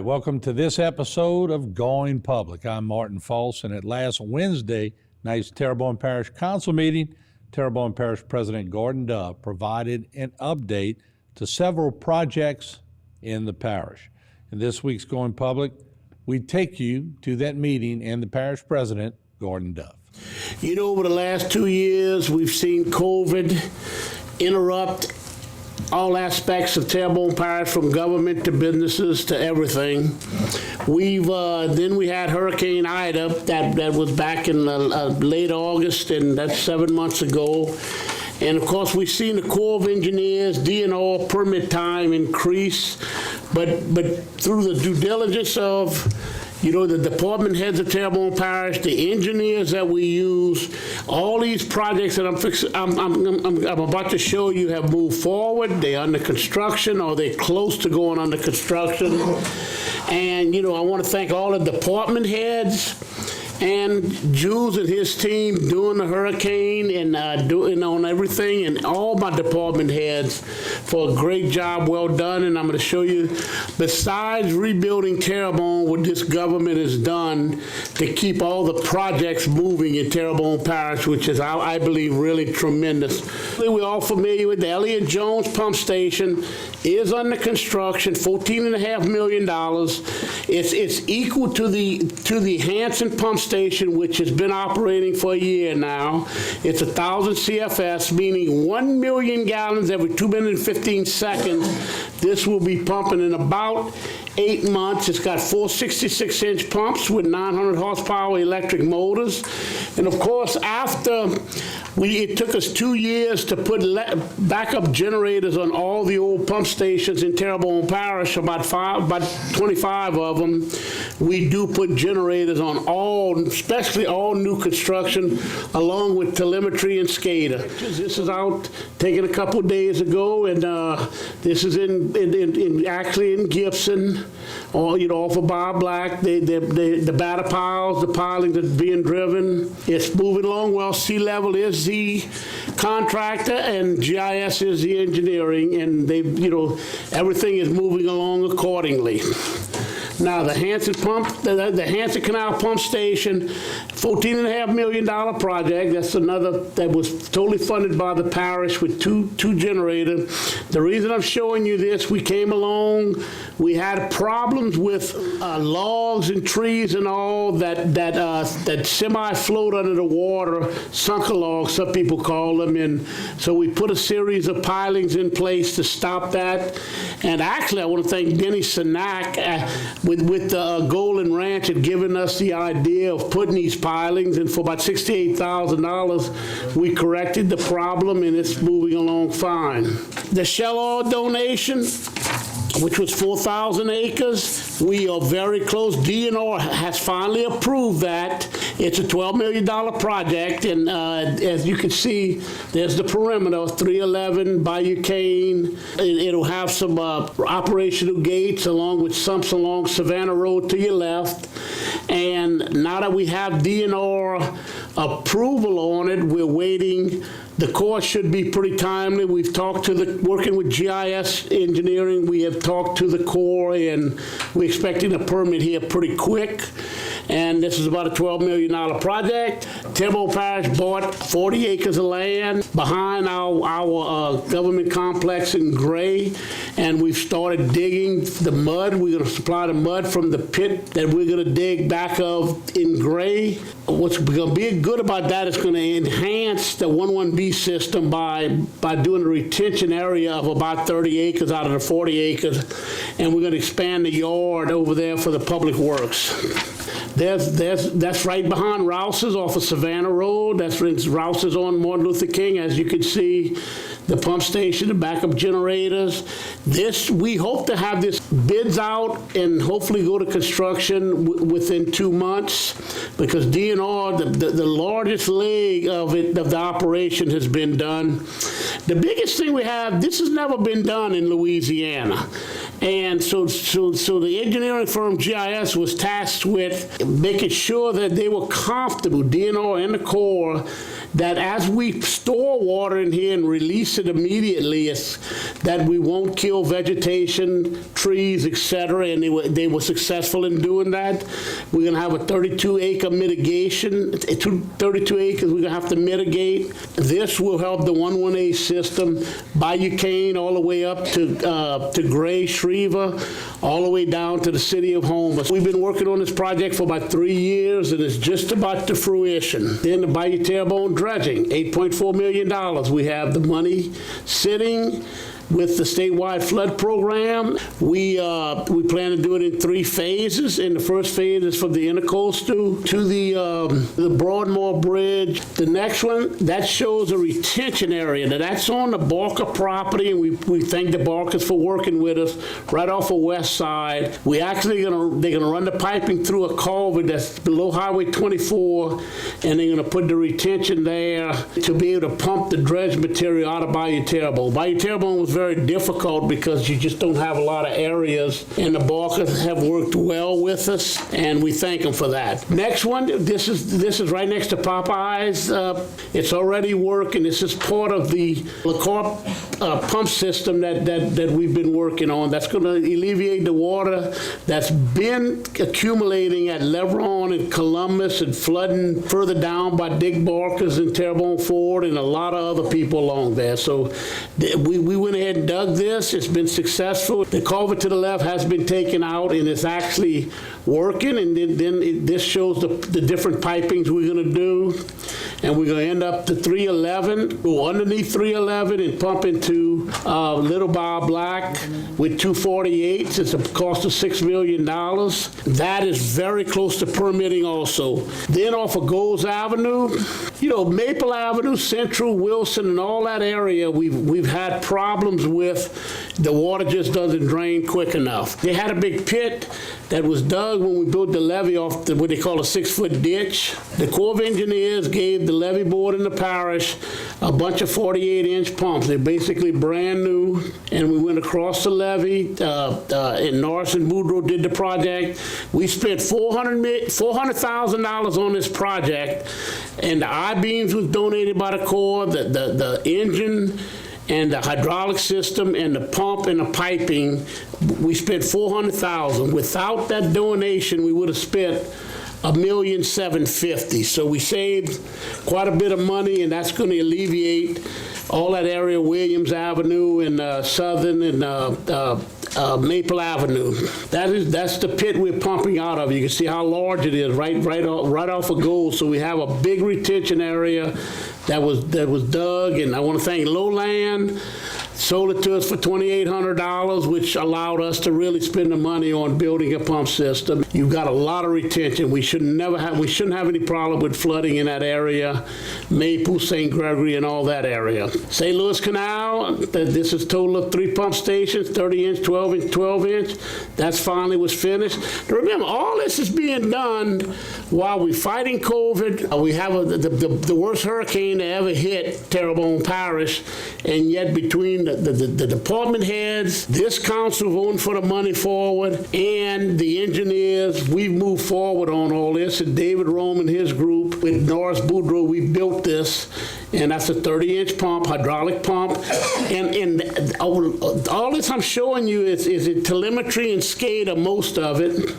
right, welcome to this episode of Going Public. I'm Martin False, and at last Wednesday night's Terrebonne Parish Council meeting, Terrebonne Parish President Gordon Dove provided an update to several projects in the parish. In this week's Going Public, we take you to that meeting and the parish president, Gordon Dove. You know, over the last 2 years, we've seen COVID interrupt all aspects of Terrebonne Parish, from government to businesses to everything. Then we had Hurricane Ida that was back in late August, and that's 7 months ago. And of course, we've seen the Corps of Engineers, D&R permit time increase, but through the due diligence of the department heads of Terrebonne Parish, the engineers that we use, all these projects that I'm about to show you have moved forward. They're under construction, or they're close to going under construction. And, I want to thank all the department heads and Jules and his team doing the hurricane and doing on everything, and all my department heads for a great job, well done. And I'm going to show you, besides rebuilding Terrebonne, what this government has done to keep all the projects moving in Terrebonne Parish, which is, I believe, really tremendous. We're all familiar with the ELLIOT Jones pump station. Is under construction, $14.5 million. It's equal to the Hanson pump station, which has been operating for a year now. It's 1,000 CFS, meaning 1 million gallons every 2 minutes and 15 seconds. This will be pumping in about 8 months. It's got 4 66-inch pumps with 900 horsepower electric motors. And of course, it took us 2 years to put backup generators on all the old pump stations in Terrebonne Parish, about 25 of them. We do put generators on especially all new construction, along with telemetry and SCADA. This is out taken a couple days ago, and this is actually in Gibson, or off of Bob Black. The batter piles, the pilings are being driven. It's moving along well. Sea Level is the contractor, and GIS is the engineering, and everything is moving along accordingly. Now, the Hanson the Hanson Canal pump station, $14.5 million project. That's another that was totally funded by the parish with two generators. The reason I'm showing you this, we came along, we had problems with logs and trees and all that semi-float under the water, sunken logs, some people call them. And so we put a series of pilings in place to stop that. And actually, I want to thank Denny Sanak with the Golden Ranch had given us the idea of putting these pilings, and for about $68,000, we corrected the problem, and it's moving along fine. The Shell Oil donation, which was 4,000 acres. We are very close. DNR has finally approved that. It's a $12 million project, and as you can see, there's the perimeter, 311 Bayou Cane. It'll have some operational gates along with sumps along Savannah Road to your left. And now that we have DNR approval on it, we're waiting. The course should be pretty timely. We've talked to working with GIS engineering, we have talked to the Corps, and we're expecting a permit here pretty quick. And this is about a $12 million project. Terrebonne Parish bought 40 acres of land behind our government complex in Gray, and we've started digging the mud. We're going to supply the mud from the pit that we're going to dig back of in Gray. What's going to be good about that is going to enhance the 11B system by doing a retention area of about 30 acres out of the 40 acres, and we're going to expand the yard over there for the public works. That's right behind Rouse's off of Savannah Road. That's Rouse's on Martin Luther King. As you can see, the pump station, the backup generators. We hope to have this bids out and hopefully go to construction within 2 months, because DNR, the largest leg of the operation, has been done. The biggest thing we have, this has never been done in Louisiana. And so the engineering firm GIS was tasked with making sure that they were comfortable, DNR and the Corps, that as we store water in here and release it immediately, that we won't kill vegetation, trees, etc. And they were successful in doing that. We're going to have a 32-acre mitigation. 32 acres we're going to have to mitigate. This will help the 118 system, BAYOU all the way up to Gray, Shreva, all the way down to the city of Homer. We've been working on this project for about 3 years, and it's just about to fruition. Then the BAYOU Terrebonne dredging, $8.4 million. We have the money sitting with the statewide flood program. We plan to do it in 3 phases. And the first phase is from the intercoastal to the Broadmoor Bridge. The next one, that shows a retention area. Now that's on the Barker property, and we thank the Barkers for working with us right off of West Side. We actually they're gonna run the piping through a culvert that's below Highway 24, and they're gonna put the retention there to be able to pump the dredge material out of BAYOU Terrebonne. BAYOU Terrebonne was very difficult because you just don't have a lot of areas, and the Barkers have worked well with us, and we thank them for that. Next one, this is right next to Popeyes. It's already working. This is part of the LaCorp pump system that we've been working on. That's going to alleviate the water that's been accumulating at Leveron and Columbus and flooding further down by Dick Barkers and Terrebonne Ford and a lot of other people along there. So we went ahead and dug this. It's been successful. The culvert to the left has been taken out, and it's actually working. And then this shows the different pipings we're going to do. And we're going to end up to 311, go underneath 311 and pump into Little Bob Black with 248s. It's a cost of $6 million. That is very close to permitting also. Then off of Goals Avenue, Maple Avenue, Central, Wilson, and all that area, we've had problems with the water just doesn't drain quick enough. They had a big pit that was dug when we built the levee off what they call a 6-foot ditch. The Corps of Engineers gave the levee board in the parish a bunch of 48-inch pumps. They're basically brand new, and we went across the levee, and Norris and Boudreaux did the project. We spent $400,000 on this project, and the I-beams was donated by the Corps, the engine, and the hydraulic system, and the pump, and the piping. We spent $400,000. Without that donation, we would have spent $1,750,000. So we saved quite a bit of money, and that's going to alleviate all that area, Williams Avenue and Southern and Maple Avenue. That's the pit we're pumping out of. You can see how large it is, right off of Gold. So we have a big retention area that was dug, and I want to thank Lowland. Sold it to us for $2,800, which allowed us to really spend the money on building a pump system. You've got a lot of retention. We shouldn't have any problem with flooding in that area. Maple, St. Gregory, and all that area. St. Louis Canal, this is a total of 3 pump stations, 30-inch, 12-inch, 12-inch. That's finally was finished. Now remember, all this is being done while we're fighting COVID. We have the worst hurricane to ever hit Terrebonne Parish, and yet between the department heads, this council voting for the money forward, and the engineers, we've moved forward on all this. And David Rome and his group with Norris Boudreaux, we built this, and that's a 30-inch pump, hydraulic pump. And all this I'm showing you is in telemetry and SCADA, most of it.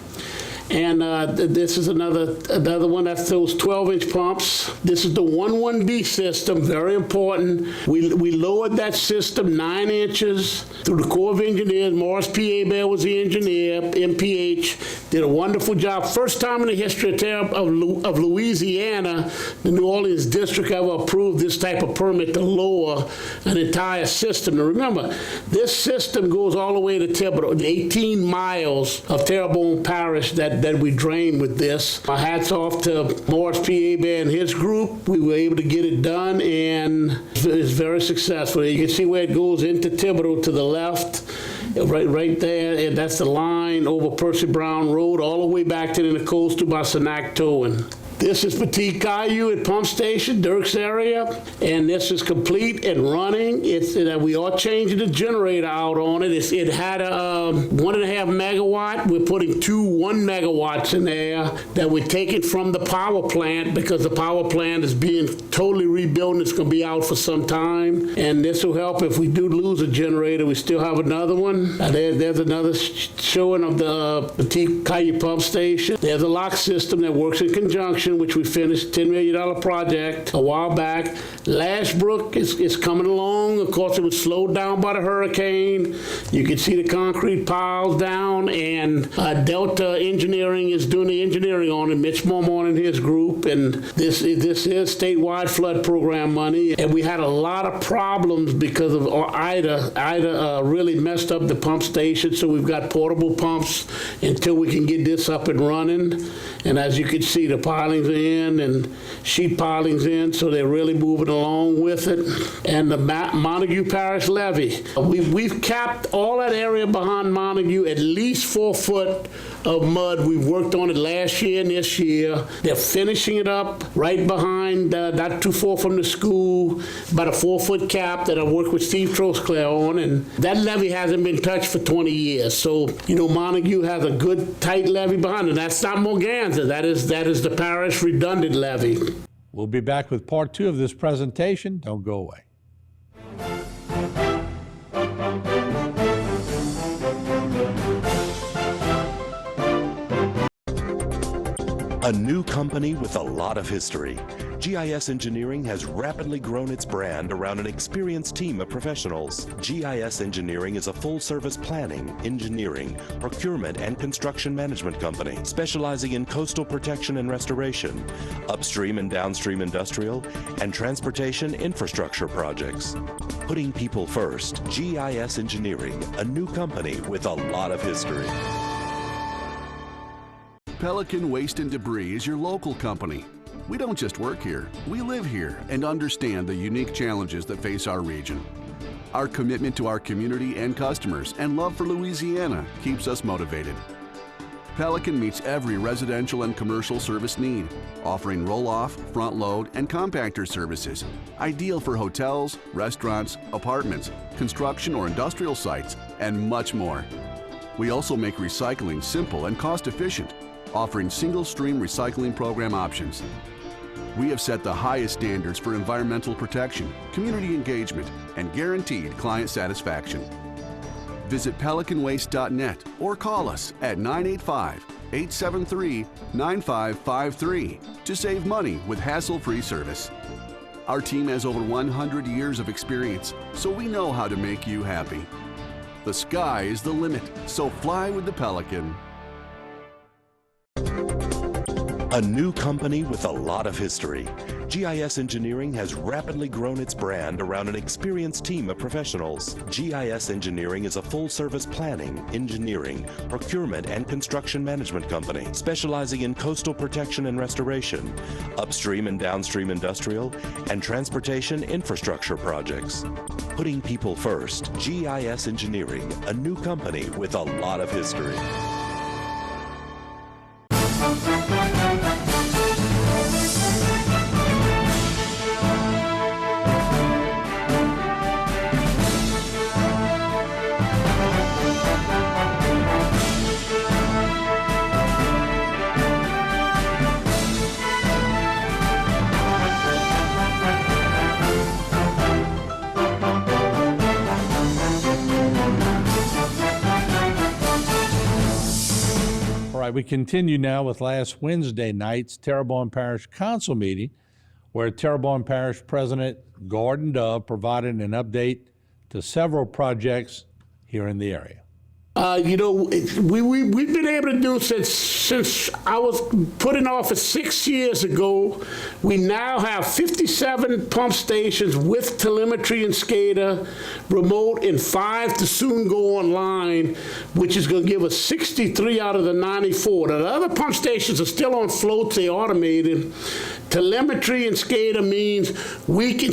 And this is another one. That's those 12-inch pumps. This is the 11D system, very important. We lowered that system 9 inches through the Corps of Engineers. Morris P.A. Bear was the engineer. MPH did a wonderful job. First time in the history of Louisiana, the New Orleans district ever approved this type of permit to lower an entire system. Now remember, this system goes all the way to Thibodeau, 18 miles of Terrebonne Parish that we drain with this. My hats off to Morris P.A. Bear and his group. We were able to get it done, and it's very successful. You can see where it goes into Thibodeau to the left, right there, and that's the line over Percy Brown Road all the way back to the coastal by Sennac Towing. This is BAYOU at Pump Station, Dirk's area, and this is complete and running. We are changing the generator out on it. It had a 1.5 megawatt. We're putting two 1 megawatts in there that we're taking from the power plant because the power plant is being totally rebuilt and it's going to be out for some time. And this will help if we do lose a generator. We still have another one. There's another showing of the BAYOU Pump Station. There's a lock system that works in conjunction, which we finished $10 million project a while back. Lashbrook is coming along. Of course, it was slowed down by the hurricane. You can see the concrete piles down, and Delta Engineering is doing the engineering on it. Mitch Mormon and his group, and this is statewide flood program money. And we had a lot of problems because of Ida. Ida really messed up the pump station, so we've got portable pumps until we can get this up and running. And as you can see, the pilings are in and sheet pilings in, so they're really moving along with it. And the Montegut Parish levee, we've capped all that area behind Montegut at least 4 foot of mud. We've worked on it last year and this year. They're finishing it up right behind, not too far from the school, about a 4-foot cap that I worked with Steve Trosclair on, and that levee hasn't been touched for 20 years. So, Montegut has a good, tight levee behind it. That's not Morganza. That is the parish redundant levee. We'll be back with part 2 of this presentation. Don't go away. A new company with a lot of history, GIS Engineering has rapidly grown its brand around an experienced team of professionals. GIS Engineering is a full-service planning, engineering, procurement, and construction management company specializing in coastal protection and restoration, upstream and downstream industrial, and transportation infrastructure projects. Putting people first, GIS Engineering, a new company with a lot of history. Pelican Waste and Debris is your local company. We don't just work here, we live here and understand the unique challenges that face our region. Our commitment to our community and customers and love for Louisiana keeps us motivated. Pelican meets every residential and commercial service need, offering roll-off, front-load, and compactor services, ideal for hotels, restaurants, apartments, construction or industrial sites, and much more. We also make recycling simple and cost-efficient, offering single-stream recycling program options. We have set the highest standards for environmental protection, community engagement, and guaranteed client satisfaction. Visit pelicanwaste.net or call us at 985-873-9553 to save money with hassle-free service. Our team has over 100 years of experience, so we know how to make you happy. The sky is the limit, so fly with the Pelican. A new company with a lot of history, GIS Engineering has rapidly grown its brand around an experienced team of professionals. GIS Engineering is a full-service planning, engineering, procurement, and construction management company specializing in coastal protection and restoration, upstream and downstream industrial, and transportation infrastructure projects. Putting people first, GIS Engineering, a new company with a lot of history. We continue now with last Wednesday night's Terrebonne Parish Council meeting, where Terrebonne Parish President Gordon Dove provided an update to several projects here in the area. We've been able to do since I was put in office 6 years ago. We now have 57 pump stations with telemetry and SCADA, remote, and 5 to soon go online, which is going to give us 63 out of the 94. Now, the other pump stations are still on floats, they automated. Telemetry and SCADA means we can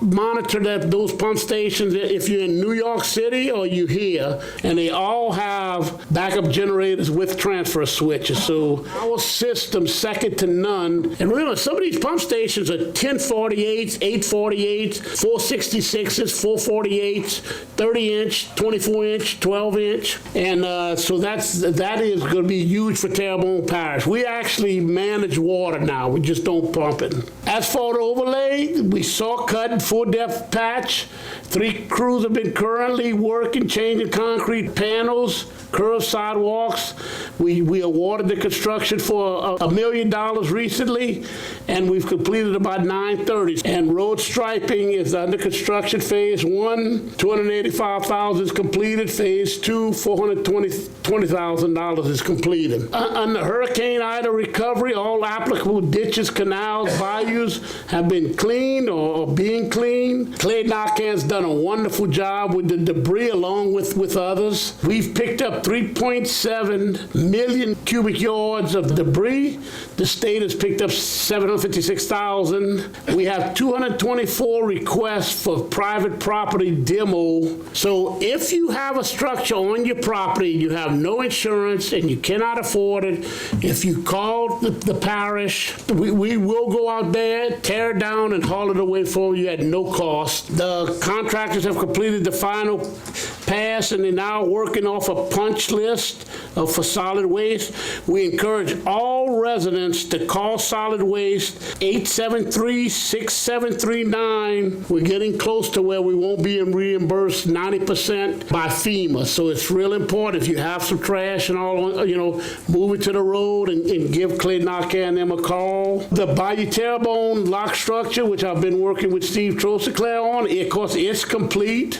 monitor those pump stations if you're in New York City or you here, and they all have backup generators with transfer switches. So our system's second to none. And remember, some of these pump stations are 1048s, 848s, 466s, 448s, 30-inch, 24-inch, 12-inch. And so that is going to be huge for Terrebonne Parish. We actually manage water now. We just don't pump it. Asphalt overlay, we saw cut full depth patch. 3 crews have been currently working, changing concrete panels, curved sidewalks. We awarded the construction for $1 million recently, and we've completed about 930. And road striping is under construction. Phase 1, $285,000 is completed. Phase 2, $420,000 is completed. Under Hurricane Ida recovery, all applicable ditches, canals, bayous have been cleaned or being cleaned. Clay Narcan's done a wonderful job with the debris along with others. We've picked up 3.7 million cubic yards of debris. The state has picked up 756,000. We have 224 requests for private property demo. So if you have a structure on your property, you have no insurance and you cannot afford it, if you call the parish, we will go out there, tear it down, and haul it away for you at no cost. The contractors have completed the final pass, and they're now working off a punch list for solid waste. We encourage all residents to call solid waste 873-6739. We're getting close to where we won't be reimbursed 90% by FEMA. So it's real important, if you have some trash and all, move it to the road and give Clay Narcan and them a call. The BAYOU Terrebonne lock structure, which I've been working with Steve Trosiclair on, of course, it's complete.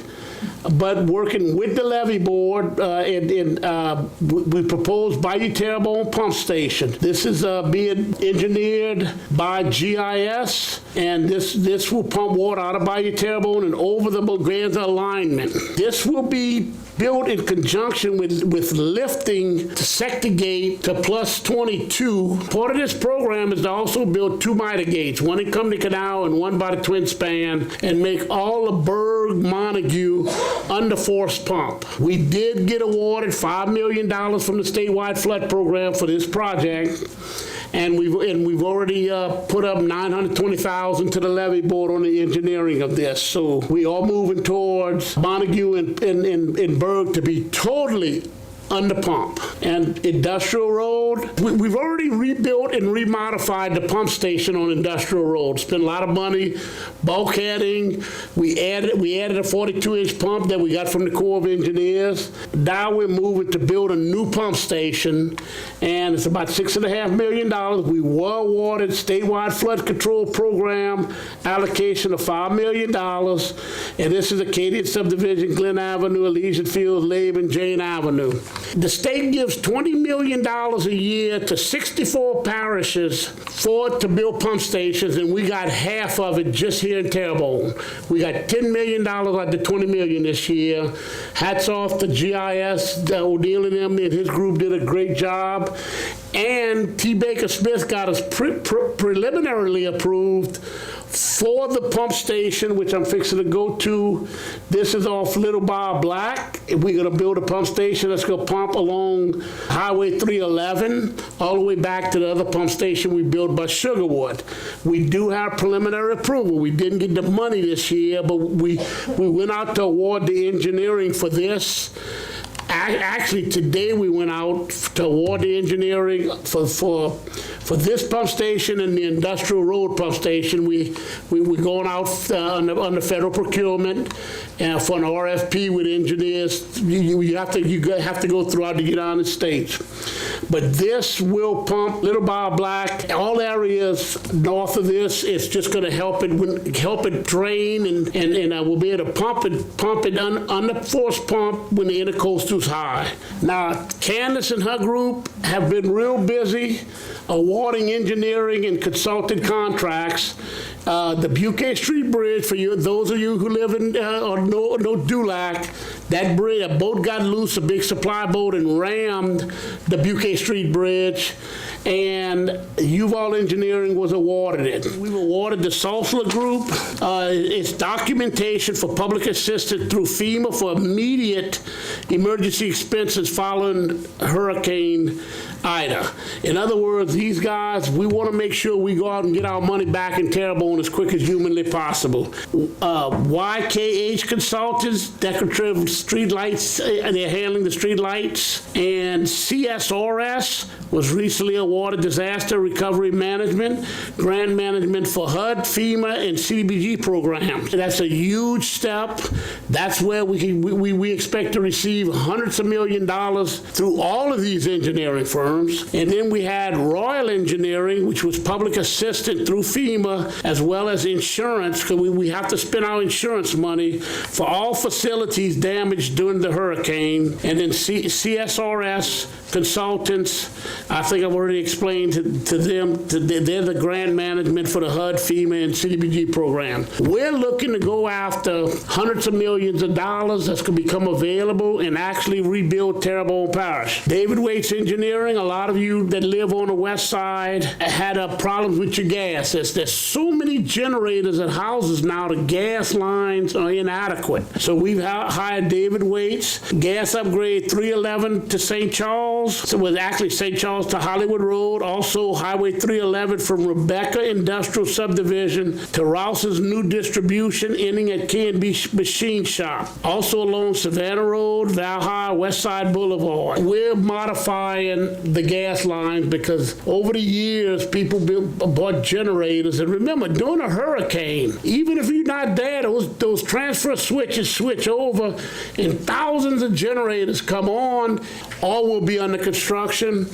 But working with the levee board, we proposed BAYOU Terrebonne pump station. This is being engineered by GIS, and this will pump water out of BAYOU Terrebonne and over the Braganza alignment. This will be built in conjunction with lifting to Sector Gate to plus 22. Part of this program is to also build 2 miter gates, one in Company Canal and one by the Twin Span, and make all of Berg, Montegut under force pump. We did get awarded $5 million from the statewide flood program for this project. And we've already put up $920,000 to the levee board on the engineering of this. So we are moving towards Montegut and Berg to be totally under pump. And Industrial Road, we've already rebuilt and remodified the pump station on Industrial Road. Spent a lot of money, bulkheading. We added a 42-inch pump that we got from the Corps of Engineers. Now we're moving to build a new pump station, and it's about $6.5 million. We were awarded statewide flood control program allocation of $5 million, and this is Acadian Subdivision, Glen Avenue, Elysian Fields, Laban, Jane Avenue. The state gives $20 million a year to 64 parishes to build pump stations, and we got half of it just here in Terrebonne. We got $10 million out of the $20 million this year. Hats off to GIS, O'Neill and them, and his group did a great job. And T. Baker Smith got us preliminarily approved for the pump station, which I'm fixing to go to. This is off Little Bar Black. We're going to build a pump station that's going to pump along Highway 311 all the way back to the other pump station we built by Sugarwood. We do have preliminary approval. We didn't get the money this year, but we went out to award the engineering for this. Actually, today we went out to award the engineering for this pump station and the Industrial Road pump station. We're going out under federal procurement for an RFP with engineers. You have to go throughout the United States. But this will pump Little Bar Black, all areas north of this. It's just going to help it drain, and we'll be able to pump it under force pump when the intercoastal's high. Now, Candace and her group have been real busy awarding engineering and consulting contracts. The Buquet Street Bridge, for those of you who live in or know Dulac, That bridge, a boat got loose, a big supply boat, and rammed the Buquet Street Bridge, and Uval Engineering was awarded it. We were awarded the Salsler Group. It's documentation for public assistance through FEMA for immediate emergency expenses following Hurricane Ida. In other words, these guys, we want to make sure we go out and get our money back in Terrebonne as quick as humanly possible. YKH Consultants, decorative street lights, they're handling the street lights. And CSRS was recently awarded Disaster Recovery Management, Grant Management for HUD, FEMA, and CDBG programs. That's a huge step. That's where we expect to receive hundreds of million dollars through all of these engineering firms. And then we had Royal Engineering, which was public assistance through FEMA, as well as insurance, because we have to spend our insurance money for all facilities damaged during the hurricane. And then CSRS Consultants, I think I've already explained to them, they're the grant management for the HUD, FEMA, and CDBG program. We're looking to go after hundreds of millions of dollars that's going to become available and actually rebuild Terrebonne Parish. David Waits Engineering, a lot of you that live on the west side had problems with your gas. There's so many generators at houses now, the gas lines are inadequate. So we've hired David Waits, gas upgrade 311 to St. Charles. So it was actually St. Charles to Hollywood Road, also Highway 311 from Rebecca Industrial Subdivision to Rouse's new distribution, ending at K&B Machine Shop. Also along Savannah Road, Valhalla, West Side Boulevard. We're modifying the gas lines because over the years, people bought generators. And remember, during a hurricane, even if you're not there, those transfer switches switch over and thousands of generators come on. All will be under construction.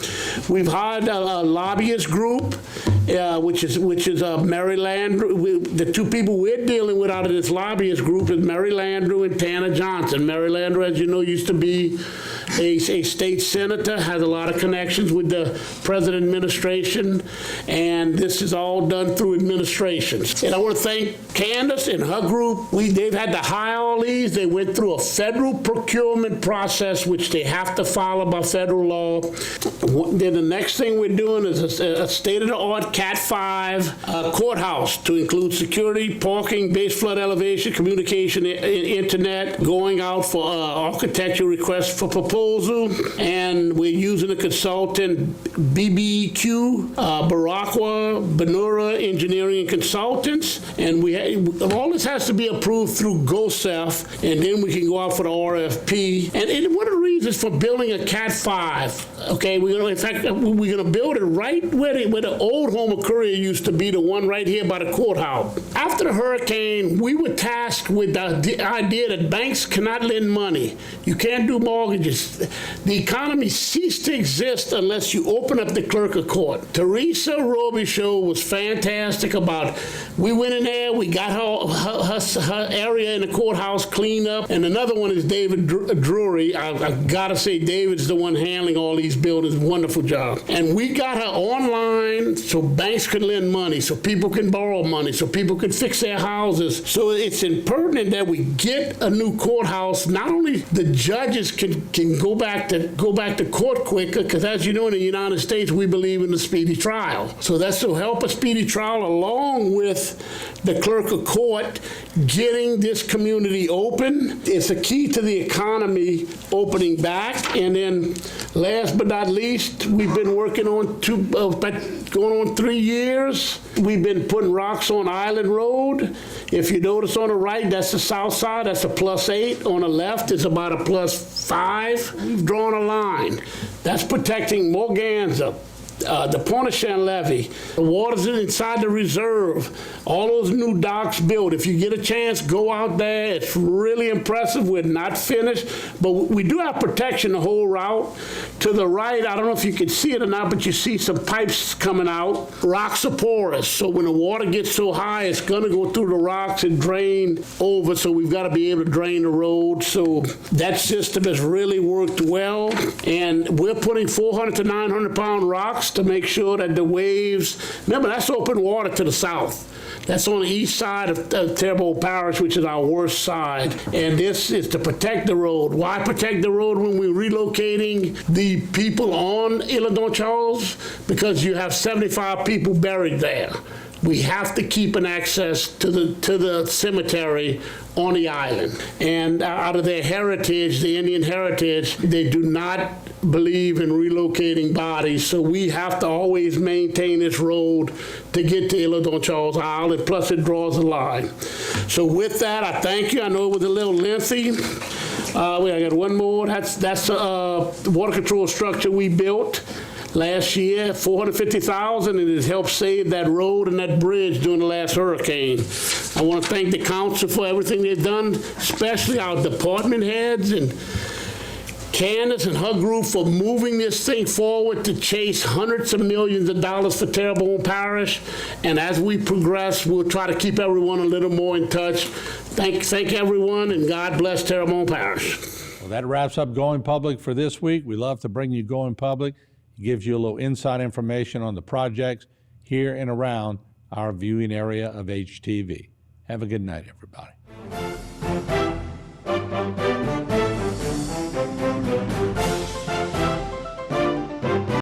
We've hired a lobbyist group, which is Mary Landrew. The two people we're dealing with out of this lobbyist group is Mary Landrew and Tanner Johnson. Mary Landrew, as you know, used to be a state senator, has a lot of connections with the president administration, and this is all done through administrations. And I want to thank Candace and her group. They've had to hire all these. They went through a federal procurement process, which they have to follow by federal law. Then the next thing we're doing is a state-of-the-art Cat 5 courthouse to include security, parking, base flood elevation, communication, internet, going out for architecture requests for proposal, and we're using a consultant, BBQ, Barakwa, Benura Engineering and Consultants, and all this has to be approved through GOSEF, and then we can go out for the RFP. And one of the reasons for building a Cat 5, okay, we're going to build it right where the old home of Courier used to be, the one right here by the courthouse. After the hurricane, we were tasked with the idea that banks cannot lend money. You can't do mortgages. The economy ceased to exist unless you open up the clerk of court. Teresa Robichaud was fantastic about, we went in there, we got her area in the courthouse cleaned up, and another one is David Drury. I gotta say, David's the one handling all these buildings. Wonderful job. And we got her online so banks can lend money, so people can borrow money, so people can fix their houses. So it's important that we get a new courthouse. Not only the judges can go back to court quicker, because as you know, in the United States, we believe in the speedy trial. So that's to help a speedy trial along with the clerk of court getting this community open. It's a key to the economy opening back. And then last but not least, we've been working on going on 3 years. We've been putting rocks on Island Road. If you notice on the right, that's the south side, that's a +8. On the left, it's about a +5. We've drawn a line. That's protecting Morganza, the Pointe-au-Chien levee, the waters inside the reserve, all those new docks built. If you get a chance, go out there. It's really impressive. We're not finished, but we do have protection the whole route. To the right, I don't know if you can see it or not, but you see some pipes coming out. Rocks are porous, so when the water gets so high, it's going to go through the rocks and drain over, so we've got to be able to drain the road. So that system has really worked well, and we're putting 400 to 900 pound rocks locks to make sure that the waves, remember that's open water to the south. That's on the east side of Terrebonne Parish, which is our worst side. And this is to protect the road. Why protect the road when we're relocating the people on Illinois Charles? Because you have 75 people buried there. We have to keep an access to the cemetery on the island. And out of their heritage, the Indian heritage, they do not believe in relocating bodies. So we have to always maintain this road to get to Illinois Charles Island, plus it draws a line. So with that, I thank you. I know it was a little lengthy. I got one more. That's the water control structure we built last year, $450,000, and it has helped save that road and that bridge during the last hurricane. I want to thank the council for everything they've done, especially our department heads and Candace and her group for moving this thing forward to chase hundreds of millions of dollars for Terrebonne Parish. And as we progress, we'll try to keep everyone a little more in touch. Thank everyone, and God bless Terrebonne Parish. Well, that wraps up Going Public for this week. We love to bring you Going Public. It gives you a little inside information on the projects here and around our viewing area of HTV. Have a good night, everybody.